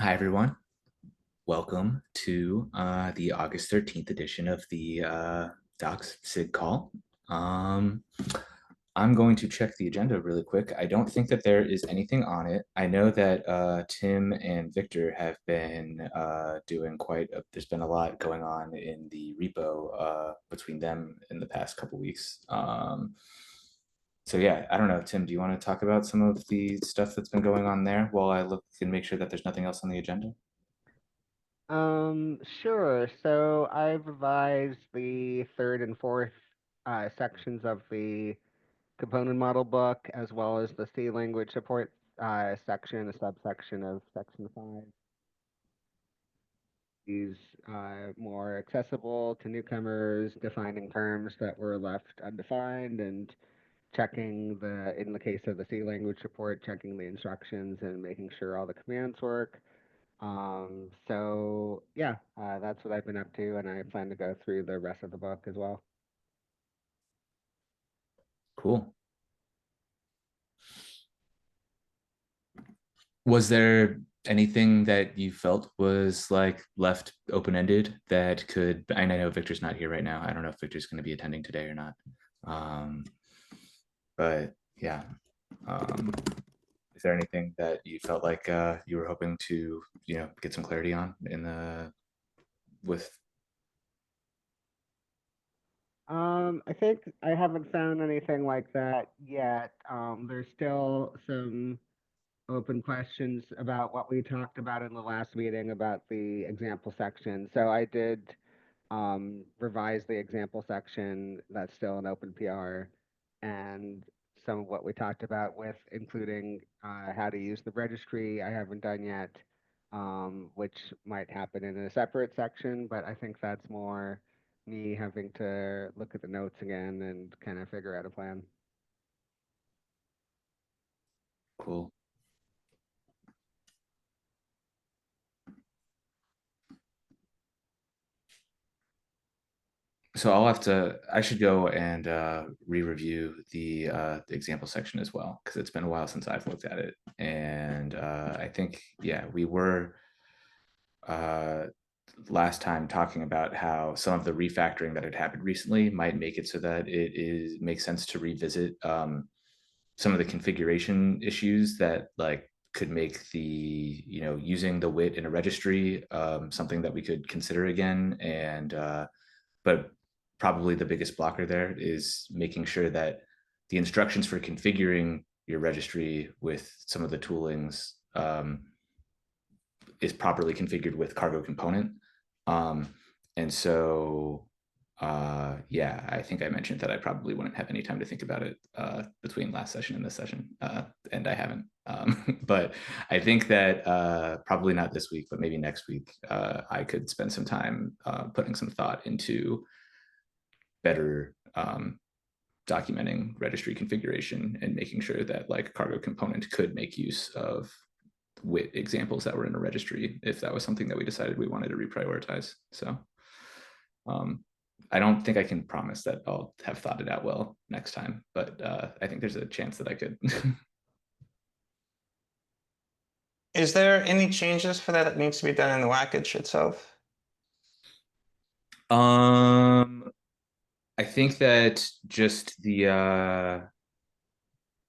Hi, everyone. Welcome to the August 13th edition of the Docs SIG call. Um, I'm going to check the agenda really quick. I don't think that there is anything on it. I know that Tim and Victor have been doing there's been a lot going on in the repo between them in the past couple weeks. So yeah, I don't know. Tim, do you want to talk about some of the stuff that's been going on there while I look and make sure that there's nothing else on the agenda? Sure. So I've revised the third and fourth sections of the component model book, as well as the C language support section, a subsection of section 5. These more accessible to newcomers, defining terms that were left undefined, and in the case of the C language support, checking the instructions and making sure all the commands work. So yeah, that's what I've been up to, and I plan to go through the rest of the book as well. Cool. Was there anything that you felt was like left open-ended that could, and I know Victor's not here right now. I don't know if Victor's going to be attending today or not. Um, but yeah. Is there anything that you felt like you were hoping to, get some clarity on in the with I think I haven't found anything like that yet. There's still some open questions about what we talked about in the last meeting about the example section. So I did revise the example section that's still an open PR, and some of what we talked about with including how to use the registry I haven't done yet, which might happen in a separate section, but I think that's more me having to look at the notes again and kind of figure out a plan. cool. So I should go and re-review the example section as well, because it's been a while since I've looked at it. And I think, yeah, we were uh, last time talking about how some of the refactoring that had happened recently might make it so that makes sense to revisit some of the configuration issues that like could make using the WIT in a registry something that we could consider again. And but probably the biggest blocker there is making sure that the instructions for configuring your registry with some of the toolings is properly configured with cargo component. Um, and so, yeah, I think I mentioned that I probably wouldn't have any time to think about it between last session and this session, and I haven't. But I think that probably not this week, but maybe next week, I could spend some time putting some thought into better documenting registry configuration and making sure that like cargo component could make use of WIT examples that were in a registry if that was something that we decided we wanted to reprioritize. So um, I don't think I can promise that I'll have thought it out well next time, but I think there's a chance that I could. Is there any changes for that needs to be done in the whackage itself? I think that just the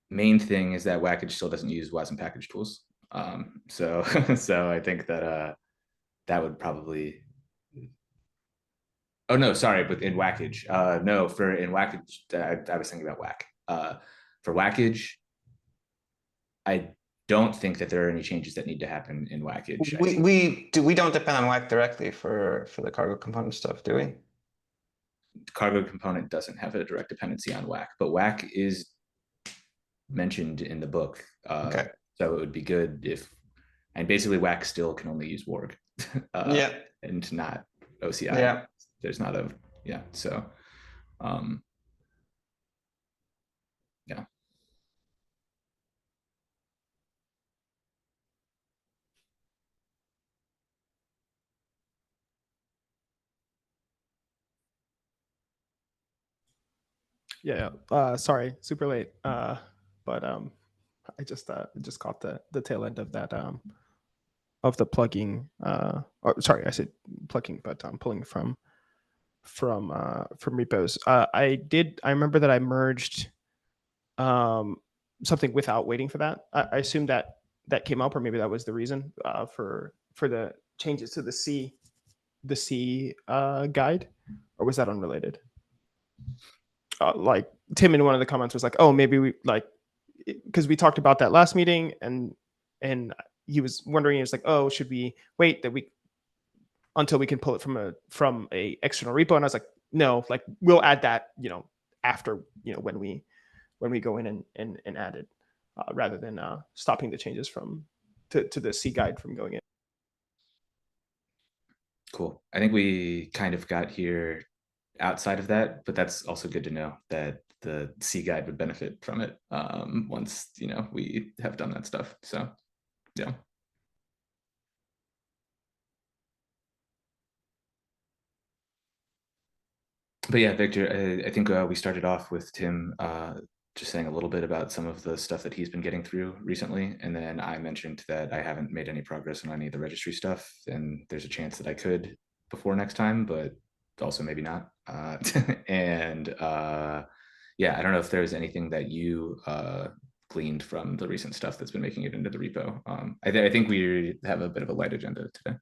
main thing is that Whackage still doesn't use WASM package tools. So so I think that that would probably. Oh no, sorry, but in Whackage, no, for in Whackage, I was thinking about Whack. For Whackage, I don't think that there are any changes that need to happen in Whackage. I think We don't depend on whack directly for the cargo component stuff, do we? cargo component doesn't have a direct dependency on Whack, but Whack is mentioned in the book. Okay. So it would be good if, and basically Whack still can only use Warg Yeah. and not OCI. Yeah. There's not a, yeah. So, um, yeah. Yeah, sorry, super late. But I just caught the tail end of that the plugging. Or, sorry, I said plugging, but pulling from repos. I remember that I merged something without waiting for that. I assume that came up, or maybe that was the reason for the changes to the C guide, or was that unrelated? Like Tim in one of the comments was like, "Oh, maybe we like," because we talked about that last meeting, and he was wondering, he was like, "Oh, should we wait that we until we can pull it from a external repo?" And I was like, "No, like we'll add that, after, when we go in and add it, rather than stopping the changes to the C guide from going in." Cool. I think we kind of got here outside of that, but that's also good to know that the C guide would benefit from it once we have done that stuff. So yeah. But yeah, Victor, I think we started off with Tim just saying a little bit about some of the stuff that he's been getting through recently. And then I mentioned that I haven't made any progress on any of the registry stuff. And there's a chance that I could before next time, but also maybe not. And yeah, I don't know if there's anything that you gleaned from the recent stuff that's been making it into the repo. I think we have a bit of a light agenda today.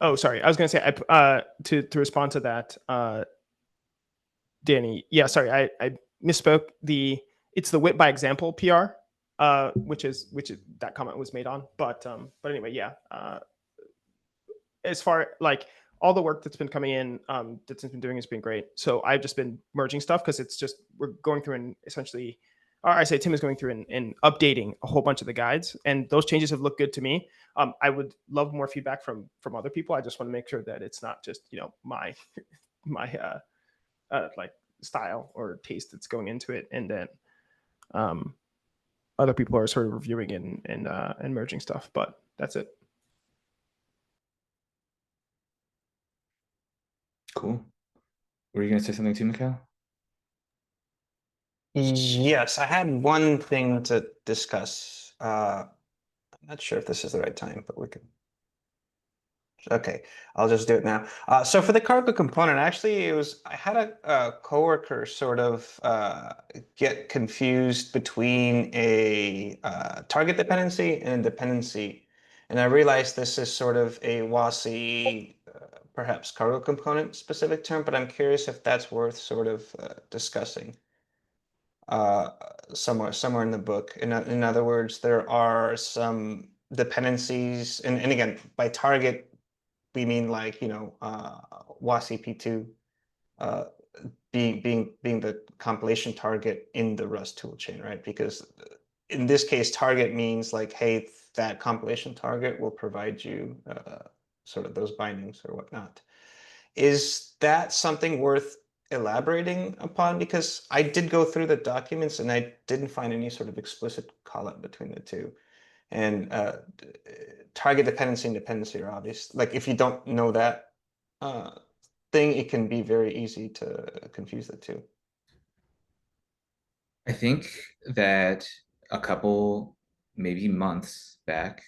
Oh, sorry. I was going to say, to respond to that, Danny. Yeah, sorry, I misspoke. It's the WIT by example PR, which is that comment was made on. But anyway, yeah. As far like all the work that's been coming in, that's been doing has been great. So I've just been merging stuff because it's just we're going through and essentially, or I say Tim is going through and updating a whole bunch of the guides, and those changes have looked good to me. I would love more feedback from other people. I just want to make sure that it's not just my my like style or taste that's going into it, and then other people are sort of reviewing and merging stuff. But that's it. Cool. Were you going to say something too, Mikhail? Yes, I had one thing to discuss. I'm not sure if this is the right time, but we can. Okay, I'll just do it now. So for the cargo component, actually, I had a coworker sort of get confused between a target dependency and a dependency, and I realized this is sort of a WASI, perhaps cargo component specific term, but I'm curious if that's worth sort of discussing somewhere in the book. In other words, there are some dependencies, and again, by target we mean like WASI P2 uh, being the compilation target in the Rust toolchain, right? Because in this case, target means like, hey, that compilation target will provide you sort of those bindings or whatnot. Is that something worth elaborating upon? Because I did go through the documents and I didn't find any sort of explicit call out between the two. And target dependency and dependency are obvious. Like if you don't know that thing, it can be very easy to confuse the two. I think that a couple, maybe months back,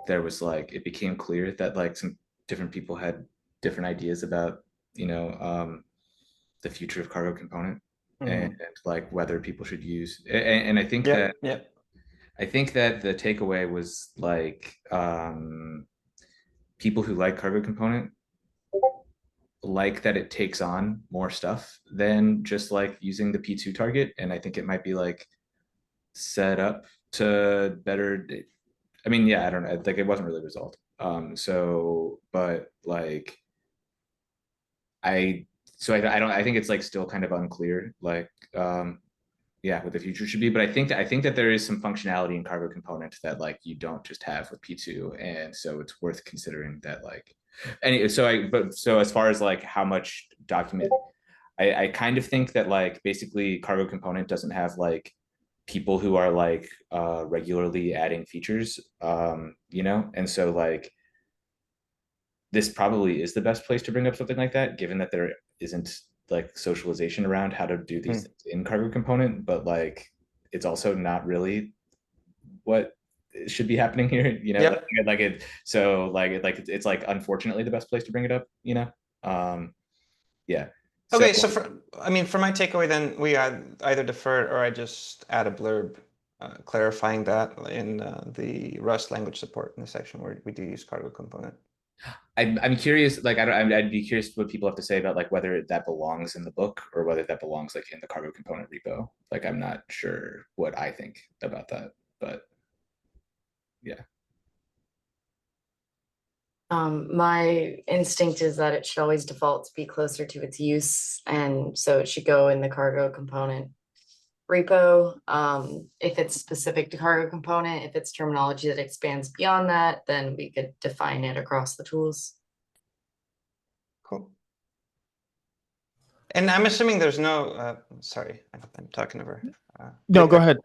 there was like, it became clear that like some different people had different ideas about, the future of cargo component and like whether people should use, and I think that the takeaway was like, people who like cargo component like that it takes on more stuff than just like using the P2 target. And I think it might be like set up to better. I mean, yeah, I don't know. Like it wasn't really resolved. So, but like, I don't, I think it's like still kind of unclear, like, yeah, what the future should be. But I think that there is some functionality in cargo component that like you don't just have with P2. And so it's worth considering that like, anyway, so as far as like how much document, I kind of think that like basically cargo component doesn't have like people who are like regularly adding features, and so like this probably is the best place to bring up something like that, given that there isn't like socialization around how to do these things in cargo component, but like it's also not really what should be happening here, you know. Yep. Like it, so it's like unfortunately the best place to bring it up, you know. Yeah. Okay, so for my takeaway, then we either defer it or I just add a blurb clarifying that in the Rust language support in the section where we do use cargo component. I'm curious, like I'd be curious what people have to say about like whether that belongs in the book or whether that belongs like in the cargo component repo. Like I'm not sure what I think about that, but yeah. My instinct is that it should always default to be closer to its use, and so it should go in the cargo component repo. If it's specific to cargo component, if it's terminology that expands beyond that, then we could define it across the tools. Cool. And I'm assuming there's no, sorry, I'm talking over. No, go ahead.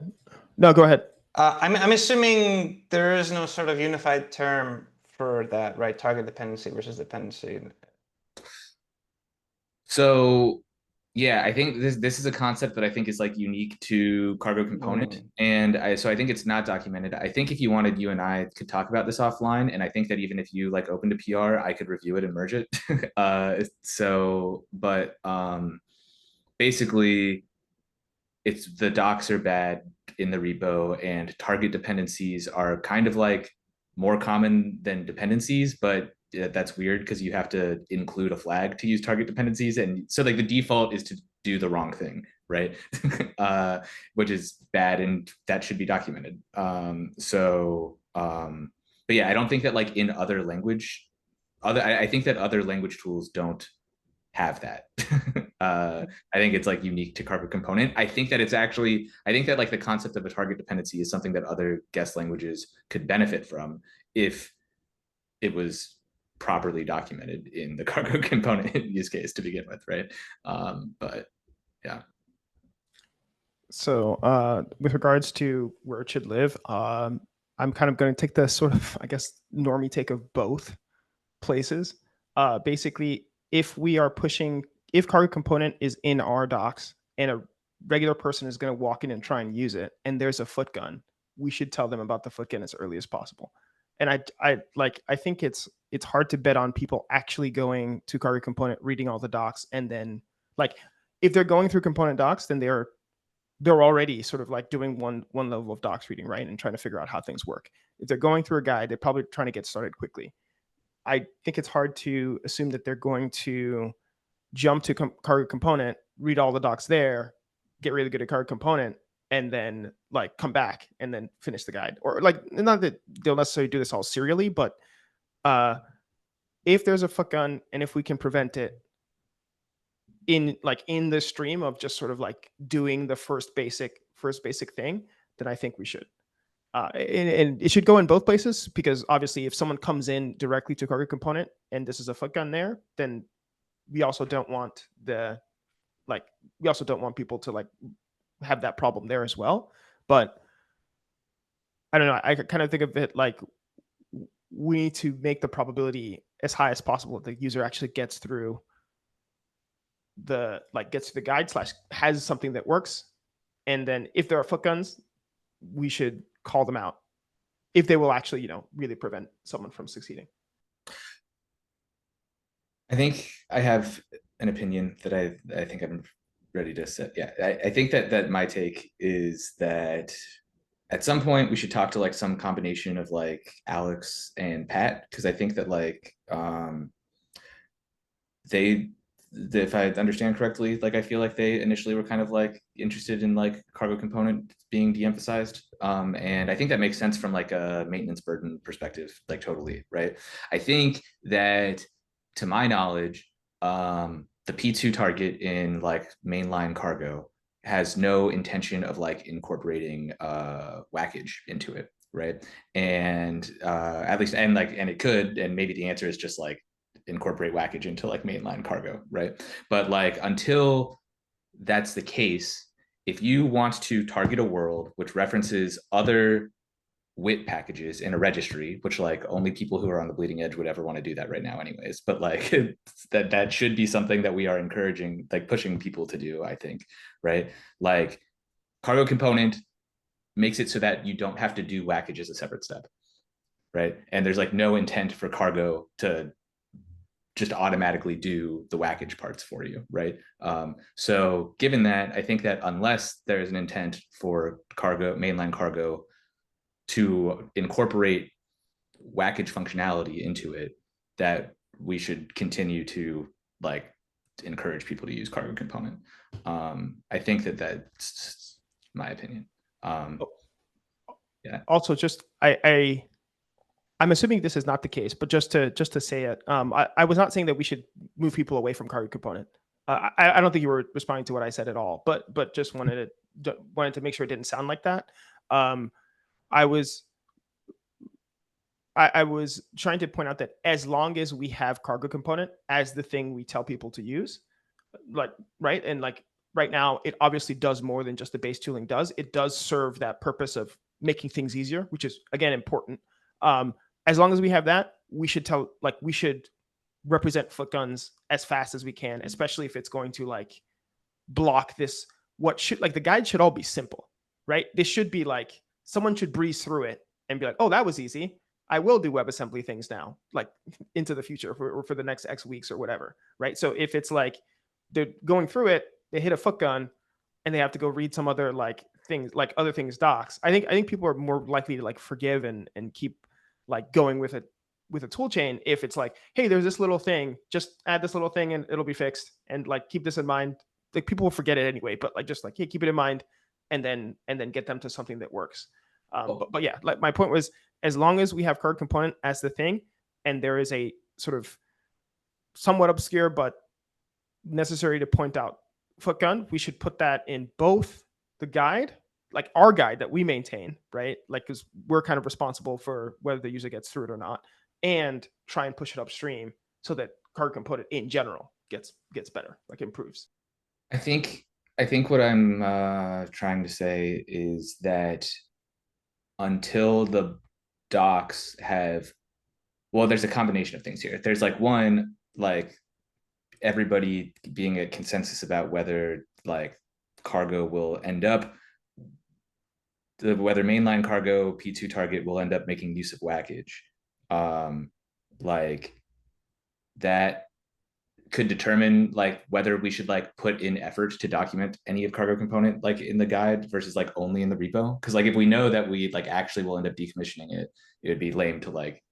No, go ahead. I'm assuming there is no sort of unified term for that, right? Target dependency versus dependency. So yeah, I think this is a concept that I think is like unique to cargo component, and so I think it's not documented. I think if you wanted, you and I could talk about this offline, and I think that even if you like opened a PR, I could review it and merge it. Basically, it's the docs are bad in the repo, and target dependencies are kind of like more common than dependencies, but that's weird because you have to include a flag to use target dependencies, and so like the default is to do the wrong thing, right? Which is bad, and that should be documented. But yeah, I don't think that like in other language, I think that other language tools don't have that. I think it's like unique to cargo component. I think that like the concept of a target dependency is something that other guest languages could benefit from if it was properly documented in the cargo component use case to begin with, right? But yeah. So with regards to where it should live, I'm kind of going to take the sort of, I guess, normie take of both places. Basically, if cargo component is in our docs and a regular person is going to walk in and try and use it, and there's a foot gun, we should tell them about the foot gun as early as possible. And I think it's hard to bet on people actually going to cargo component, reading all the docs, and then like if they're going through component docs, then they're already sort of like doing one level of docs reading, right, and trying to figure out how things work. If they're going through a guide, they're probably trying to get started quickly. I think it's hard to assume that they're going to jump to cargo component, read all the docs there, get really good at cargo component, and then like come back and then finish the guide. Or like, not that they'll necessarily do this all serially, but if there's a foot gun and if we can prevent it in the stream of just sort of like doing the first basic thing, then I think we should. And it should go in both places, because obviously if someone comes in directly to cargo component and this is a foot gun there, then we also don't want people to like have that problem there as well. But I don't know, I kind of think of it like we need to make the probability as high as possible that the user actually gets through the guide / has something that works. And then if there are foot guns, we should call them out if they will actually, really prevent someone from succeeding. I think I have an opinion that I think I'm ready to set. Yeah, I think that my take is that at some point we should talk to like some combination of like Alex and Pat, because I think that like if I understand correctly, like I feel like they initially were kind of like interested in like cargo component being de-emphasized. And I think that makes sense from like a maintenance burden perspective, like totally, right? I think that to my knowledge, the P2 target in like mainline cargo has no intention of like incorporating whackage into it, right? And at least, and it could, and maybe the answer is just like incorporate whackage into like mainline cargo, right? But like until that's the case, if you want to target a world which references other WIT packages in a registry, which like only people who are on the bleeding edge would ever want to do that right now anyways. But like that should be something that we are encouraging, like pushing people to do, I think, right? Like cargo component makes it so that you don't have to do whackage as a separate step, right? And there's like no intent for cargo to just automatically do the whackage parts for you, right? So given that, I think that unless there's an intent for cargo, mainline cargo, to incorporate whackage functionality into it, that we should continue to like encourage people to use cargo component. I think that that's my opinion. Yeah. Also, just I'm assuming this is not the case, but just to say it, I was not saying that we should move people away from cargo component. I don't think you were responding to what I said at all, but just wanted to make sure it didn't sound like that. I was trying to point out that as long as we have cargo component as the thing we tell people to use, like, right, and like right now, it obviously does more than just the base tooling does. It does serve that purpose of making things easier, which is again important. As long as we have that, we should represent foot guns as fast as we can, especially if it's going to like block this. What should, like, the guide should all be simple, right? This should be like someone should breeze through it and be like, oh, that was easy. I will do WebAssembly things now, like into the future for the next X weeks or whatever, right? So if it's like they're going through it, they hit a foot gun and they have to go read some other like things, like other things docs. I think people are more likely to like forgive and keep like going with a tool chain if it's like, hey, there's this little thing, just add this little thing and it'll be fixed, and like keep this in mind. Like people will forget it anyway, but like just like, hey, keep it in mind, and then get them to something that works. But yeah, like my point was, as long as we have card component as the thing, and there is a sort of somewhat obscure but necessary to point out foot gun, we should put that in both the guide, like our guide that we maintain, right? Like, because we're kind of responsible for whether the user gets through it or not, and try and push it upstream so that card component in general gets better, like improves. I think what I'm trying to say is that until the docs have, well, there's a combination of things here. There's like one, like everybody being a consensus about whether like cargo will end up, whether mainline cargo P2 target will end up making use of whackage. Like that could determine like whether we should like put in effort to document any of cargo component like in the guide versus like only in the repo. Because like if we know that we like actually will end up decommissioning it, it would be lame to like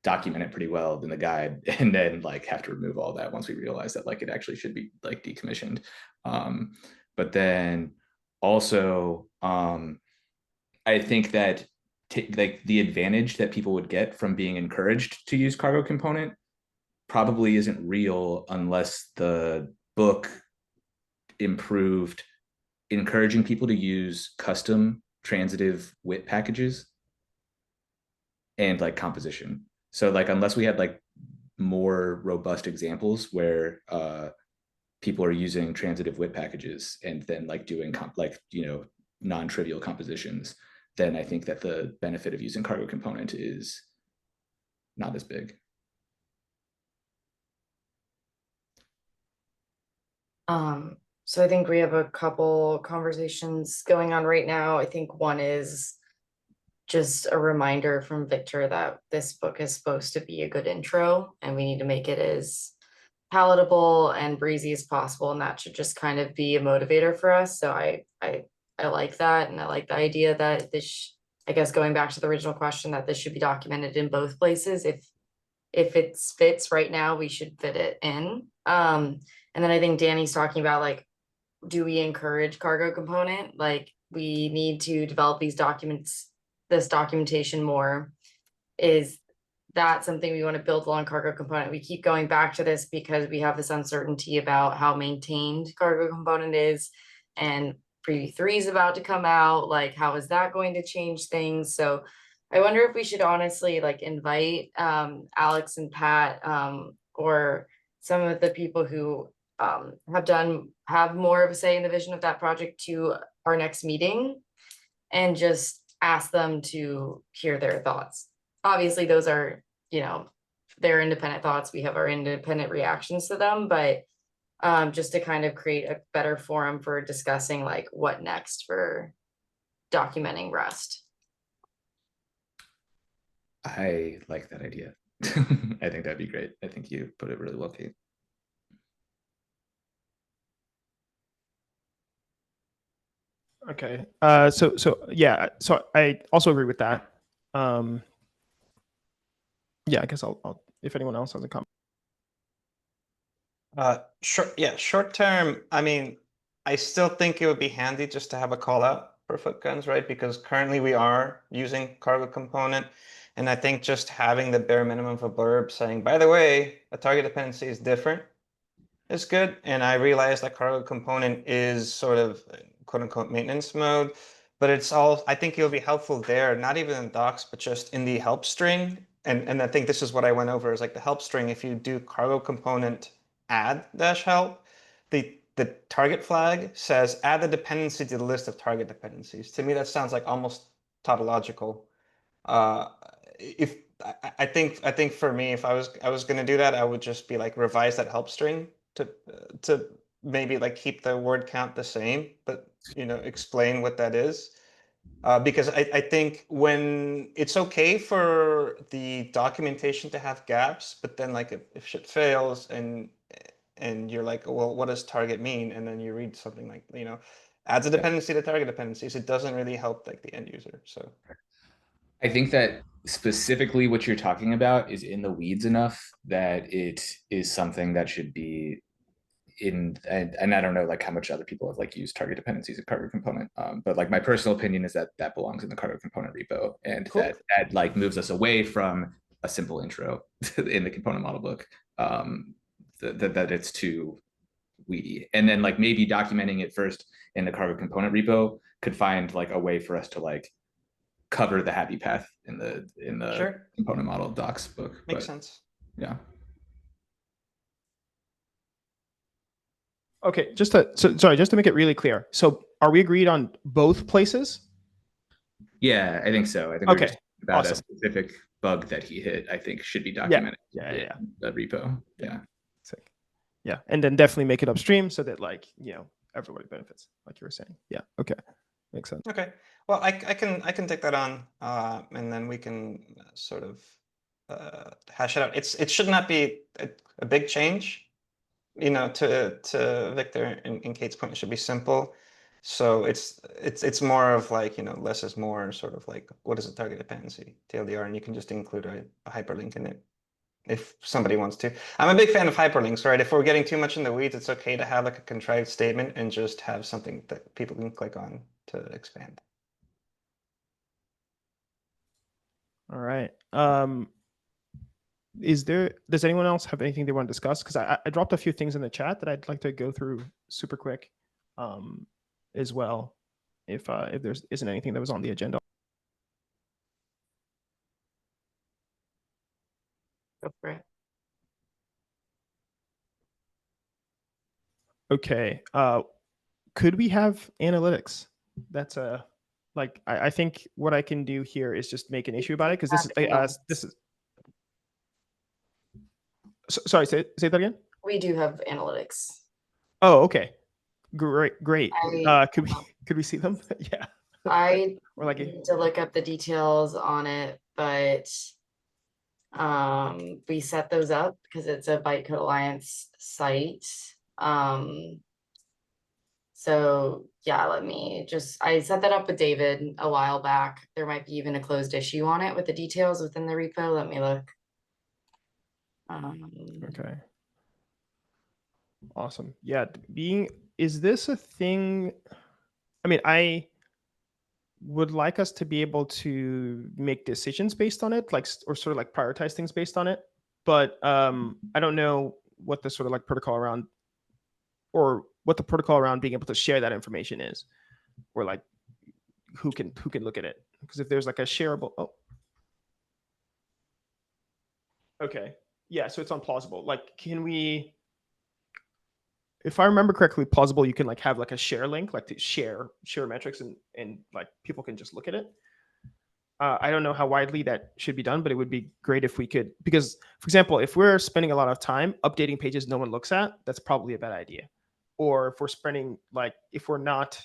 document it pretty well in the guide and then like have to remove all that once we realize that like it actually should be like decommissioned. But then also I think that like the advantage that people would get from being encouraged to use cargo component probably isn't real unless the book improved encouraging people to use custom transitive WIT packages and like composition. So like unless we had like more robust examples where people are using transitive WIT packages and then like doing like, you know, non-trivial compositions, then I think that the benefit of using cargo component is not as big. So I think we have a couple conversations going on right now. I think one is just a reminder from Victor that this book is supposed to be a good intro, and we need to make it as palatable and breezy as possible, and that should just kind of be a motivator for us. So I like that, and I like the idea that this, I guess going back to the original question, that this should be documented in both places. If it fits right now, we should fit it in. And then I think Danny's talking about like, do we encourage cargo component? Like, we need to develop these documents, this documentation more. Is that something we want to build along cargo component? We keep going back to this because we have this uncertainty about how maintained cargo component is, and preview 3 is about to come out. Like, how is that going to change things? So I wonder if we should honestly like invite Alex and Pat or some of the people who have more of a say in the vision of that project to our next meeting, and just ask them to hear their thoughts. Obviously, those are, you know, their independent thoughts. We have our independent reactions to them, but just to kind of create a better forum for discussing like what next for documenting Rust. I like that idea. I think that'd be great. I think you put it really well, Kate. Okay. So yeah. So I also agree with that. Yeah. I guess I'll if anyone else has a comment. Short term, I mean, I still think it would be handy just to have a call out for foot guns, right? Because currently we are using cargo component. And I think just having the bare minimum of a blurb saying, by the way, a target dependency is different is good. And I realize that cargo component is sort of quote unquote maintenance mode, but it's all, I think it'll be helpful there, not even in docs, but just in the help string. And I think this is what I went over is like the help string. If you do cargo component add dash help, the target flag says add the dependency to the list of target dependencies. To me, that sounds like almost tautological. If I think for me, if I was going to do that, I would just be like revise that help string to maybe like keep the word count the same, but explain what that is. Because I think when it's okay for the documentation to have gaps, but then like if shit fails and you're like, well, what does target mean? And then you read something like, adds a dependency to target dependencies. It doesn't really help like the end user. So I think that specifically what you're talking about is in the weeds enough that it is something that should be in, and I don't know like how much other people have like used target dependencies of cargo component, but like my personal opinion is that that belongs in the cargo component repo, and Cool. that like moves us away from a simple intro in the component model book, that it's too weedy, and then like maybe documenting it first in the cargo component repo could find like a way for us to like cover the happy path in the Sure. component model docs book. Makes sense. Yeah. Okay. Just to make it really clear. So are we agreed on both places? Yeah, I think so. I think we were Okay. just about Awesome. a specific bug that he hit, I think should be documented Yeah. in the repo. Yeah. Sick. Yeah. And then definitely make it upstream so that like, everybody benefits, like you were saying. Yeah. Okay. Makes sense. Okay. Well, I can take that on, and then we can sort of hash it out. It should not be a big change, to Victor and Kate's point. It should be simple. So it's more of like, less is more, sort of like what is a target dependency, TLDR, and you can just include a hyperlink in it if somebody wants to. I'm a big fan of hyperlinks, right? If we're getting too much in the weeds, it's okay to have like a contrived statement and just have something that people can click on to expand. All right. Does anyone else have anything they want to discuss? Because I dropped a few things in the chat that I'd like to go through super quick, as well, if there isn't anything that was on the agenda. Go for it. Okay. Could we have analytics? That's I think what I can do here is just make an issue about it, because this is sorry, say that again. We do have analytics. Oh, okay. Great. Could we see them? Yeah. I Or like need to look up the details on it, but we set those up because it's a Bytecode Alliance site. So yeah, I set that up with David a while back. There might be even a closed issue on it with the details within the repo. Let me look. Okay. Awesome. Yeah. Is this a thing? I mean, I would like us to be able to make decisions based on it, or sort of like prioritize things based on it. But I don't know what the sort of like protocol around, or what the protocol around being able to share that information is, or like who can look at it. Because if there's like a shareable, okay, yeah, so it's on Plausible. Like, can we? If I remember correctly, Plausible, you can like have like a share link, like to share metrics, and like people can just look at it. I don't know how widely that should be done, but it would be great if we could, because for example, if we're spending a lot of time updating pages no one looks at, that's probably a bad idea. Or if we're spending like, if we're not,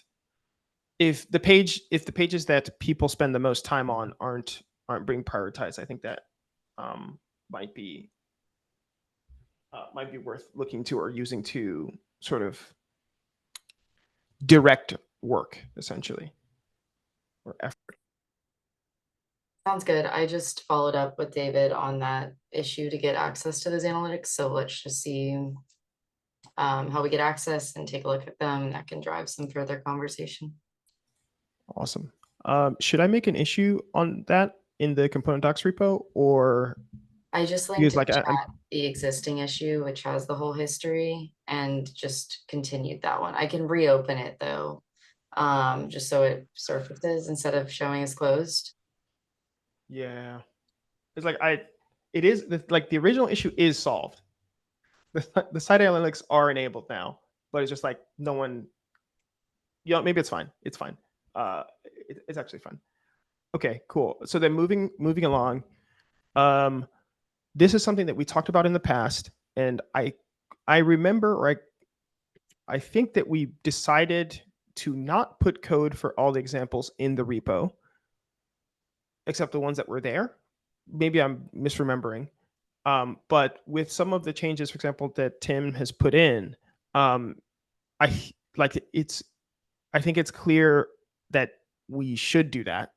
if the pages that people spend the most time on aren't being prioritized, I think that might be worth looking to or using to sort of direct work essentially, or effort. Sounds good. I just followed up with David on that issue to get access to those analytics. So let's just see how we get access and take a look at them. That can drive some further conversation. Awesome. Should I make an issue on that in the component docs repo, or I just linked because in like chat the existing issue, which has the whole history, and just continued that one. I can reopen it though, just so it surfaces instead of showing as closed. yeah, it's like it is like the original issue is solved. The site analytics are enabled now, but it's just like no one. Yeah, maybe it's fine. It's fine. It's actually fine. Okay, cool. So then moving along. This is something that we talked about in the past, and I remember, or I think that we decided to not put code for all the examples in the repo, except the ones that were there. Maybe I'm misremembering. But with some of the changes, for example, that Tim has put in, I think it's clear that we should do that.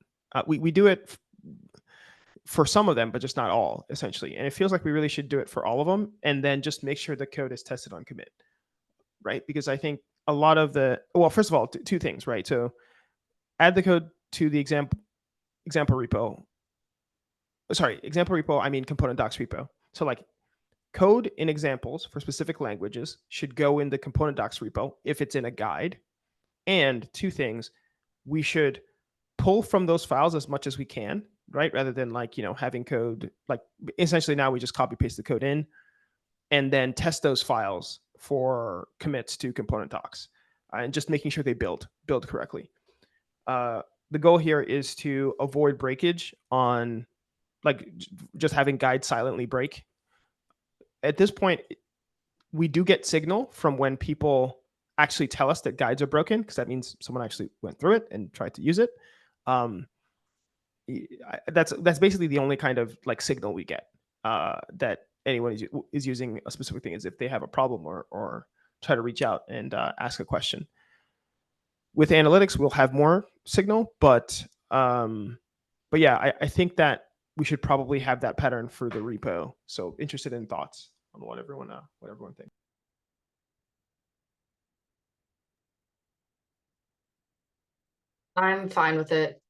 We do it for some of them, but just not all, essentially. And it feels like we really should do it for all of them, and then just make sure the code is tested on commit, right? Because I think a lot of well, first of all, two things, right? So add the code to the example repo. Sorry, example repo, I mean component docs repo. So like code in examples for specific languages should go in the component docs repo if it's in a guide. And two things, we should pull from those files as much as we can, right? Rather than like, having code, like essentially now we just copy paste the code in and then test those files for commits to component docs and just making sure they build correctly. The goal here is to avoid breakage on like just having guides silently break. At this point, we do get signal from when people actually tell us that guides are broken, because that means someone actually went through it and tried to use it. That's basically the only kind of like signal we get that anyone is using a specific thing, is if they have a problem or try to reach out and ask a question. With analytics, we'll have more signal, but yeah, I think that we should probably have that pattern for the repo. So interested in thoughts on what everyone thinks. I'm fine with it.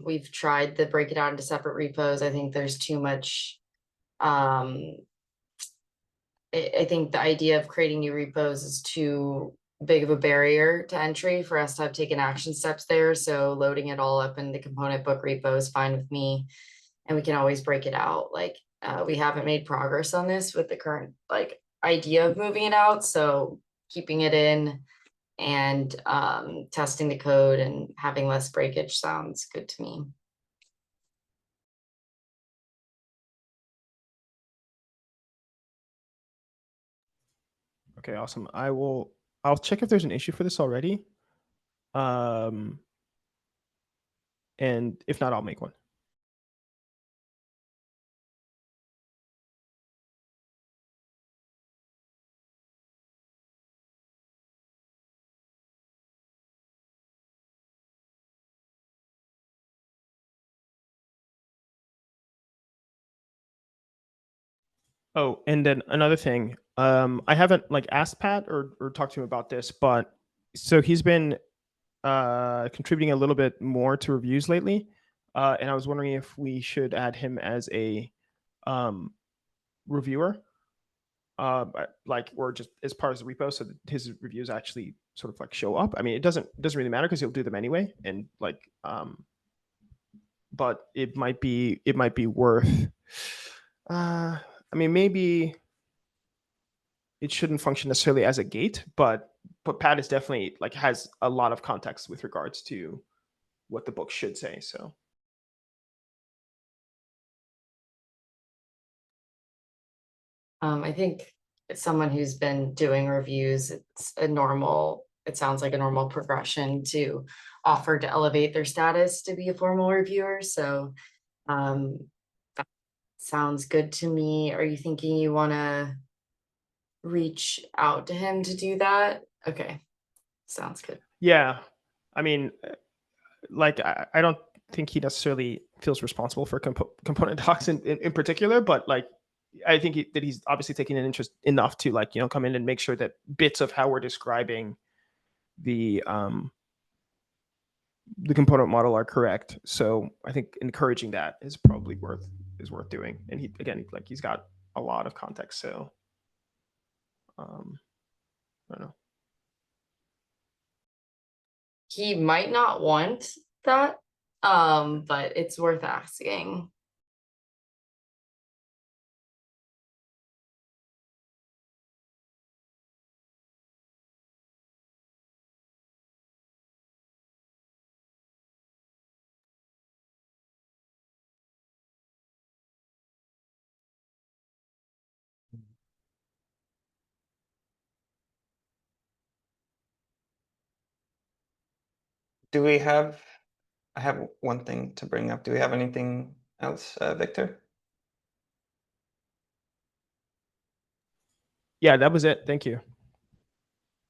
We've tried to break it out into separate repos. I think there's too much. I think the idea of creating new repos is too big of a barrier to entry for us to have taken action steps there. So loading it all up in the component book repo is fine with me. And we can always break it out. Like we haven't made progress on this with the current like idea of moving it out. So keeping it in and testing the code and having less breakage sounds good to me. Okay, awesome. I'll check if there's an issue for this already. And if not, I'll make one. Oh, and then another thing, I haven't like asked Pat or talked to him about this, but so he's been contributing a little bit more to reviews lately, and I was wondering if we should add him as a reviewer, like, or just as part of the repo, so that his reviews actually sort of like show up. I mean, it doesn't really matter because he'll do them anyway, and like, but it might be worth. I mean, maybe it shouldn't function necessarily as a gate, but Pat is definitely like has a lot of context with regards to what the book should say. So I think it's someone who's been doing reviews, it sounds like a normal progression to offer to elevate their status to be a formal reviewer. So that sounds good to me. Are you thinking you want to reach out to him to do that? Okay, sounds good. Yeah, I mean, like I don't think he necessarily feels responsible for component docs in particular, but like I think that he's obviously taking an interest enough to like come in and make sure that bits of how we're describing the component model are correct. So I think encouraging that is probably worth doing. And he again, like he's got a lot of context, so I don't know. He might not want that, but it's worth asking. Do we have? I have one thing to bring up. Do we have anything else, Victor? Yeah, that was it. Thank you.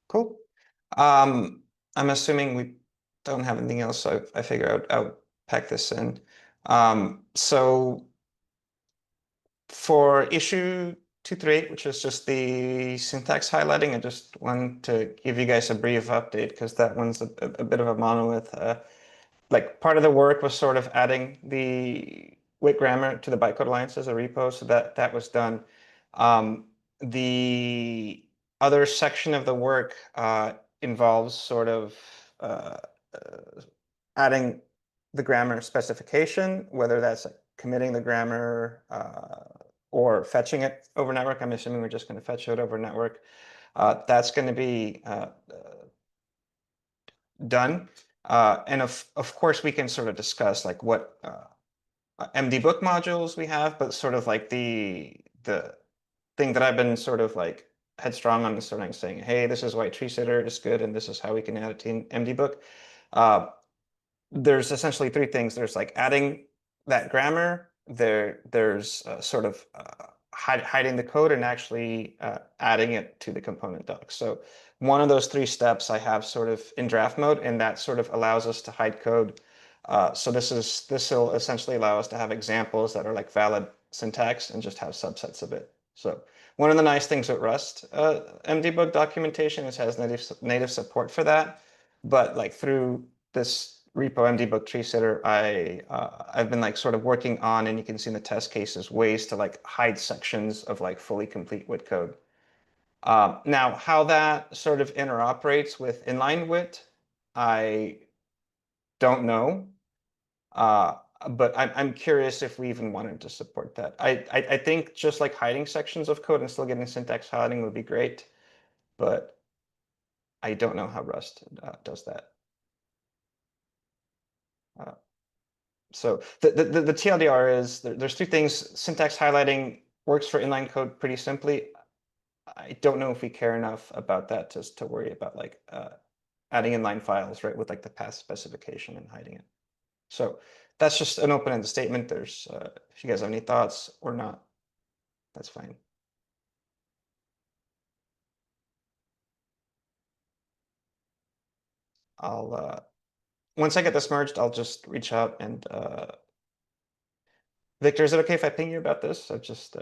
Cool. I'm assuming we don't have anything else, so I figure I'll pack this in. So for issue 238, which is just the syntax highlighting, I just want to give you guys a brief update because that one's a bit of a monolith. Like part of the work was sort of adding the WIT grammar to the bytecode alliance as a repo, so that was done. The other section of the work involves sort of adding the grammar specification, whether that's committing the grammar or fetching it over network. I'm assuming we're just going to fetch it over network. That's going to be done. And of course, we can sort of discuss like what MD book modules we have, but sort of like the thing that I've been sort of like headstrong on is sort of saying, hey, this is why tree sitter is good, and this is how we can add it to MD book. There's essentially three things. There's like adding that grammar. There's sort of hiding the code and actually adding it to the component doc. So one of those three steps I have sort of in draft mode, and that sort of allows us to hide code. So this will essentially allow us to have examples that are like valid syntax and just have subsets of it. So one of the nice things with Rust MDBook documentation is has native support for that, but like through this repo MDBook tree sitter, I've been like sort of working on, and you can see in the test cases, ways to like hide sections of like fully complete WIT code. Now, how that sort of interoperates with inline WIT, I don't know. But I'm curious if we even wanted to support that. I think just like hiding sections of code and still getting syntax highlighting would be great, but I don't know how Rust does that. So the TLDR is there's two things. Syntax highlighting works for inline code pretty simply. I don't know if we care enough about that to worry about like adding inline files, right, with like the path specification and hiding it. So that's just an open-ended statement. There's if you guys have any thoughts or not, that's fine. I'll once I get this merged, I'll just reach out and Victor, is it okay if I ping you about this? I just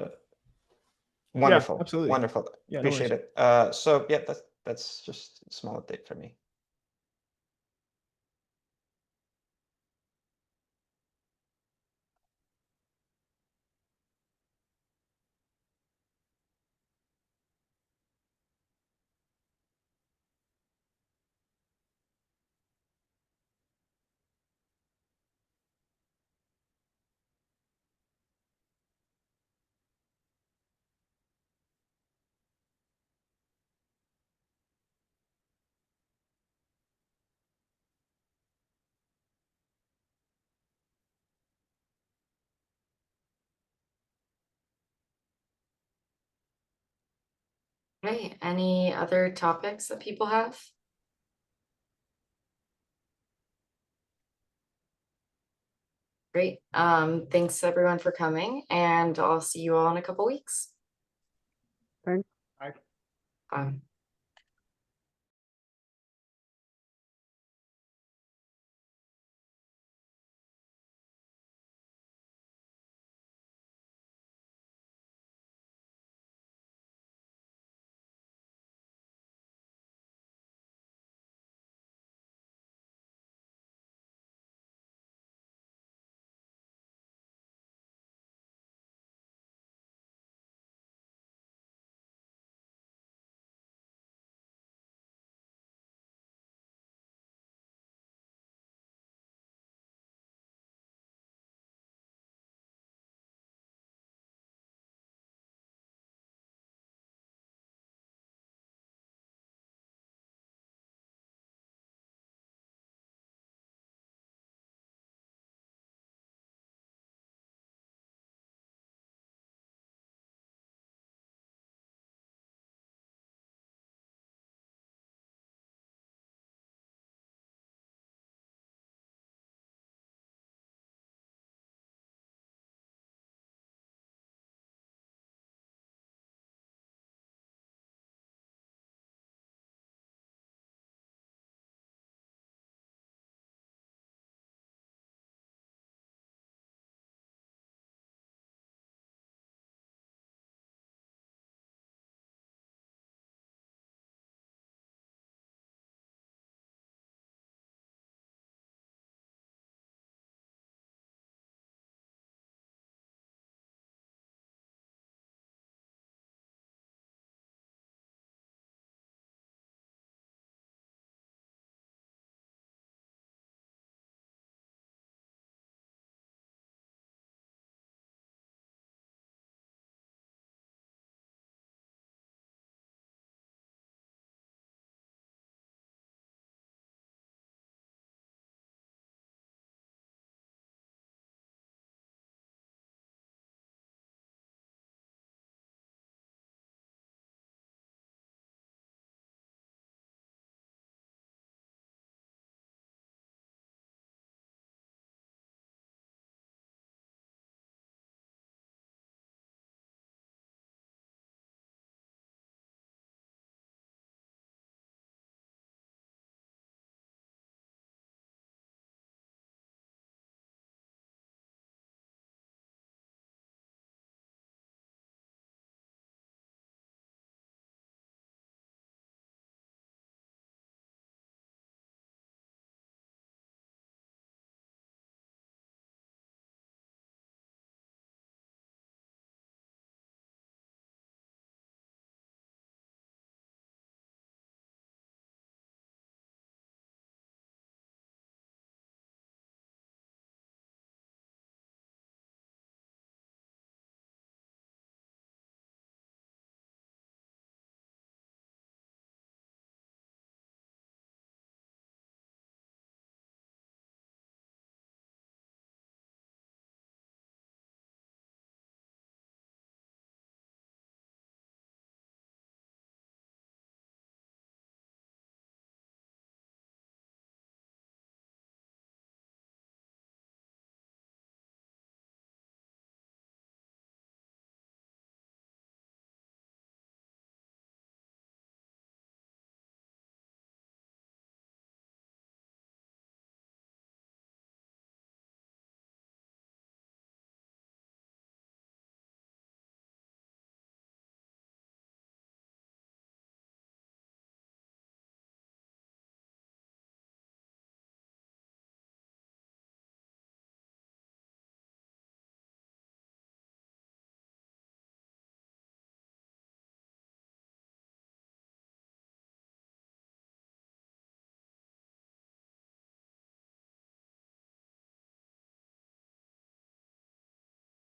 wonderful, absolutely. wonderful. Yeah, no Appreciate worries. it. So yeah, that's just a small update for me. Okay, any other topics that people have? Great. Thanks everyone for coming, and I'll see you all in a couple weeks. Thanks. Bye. Bye.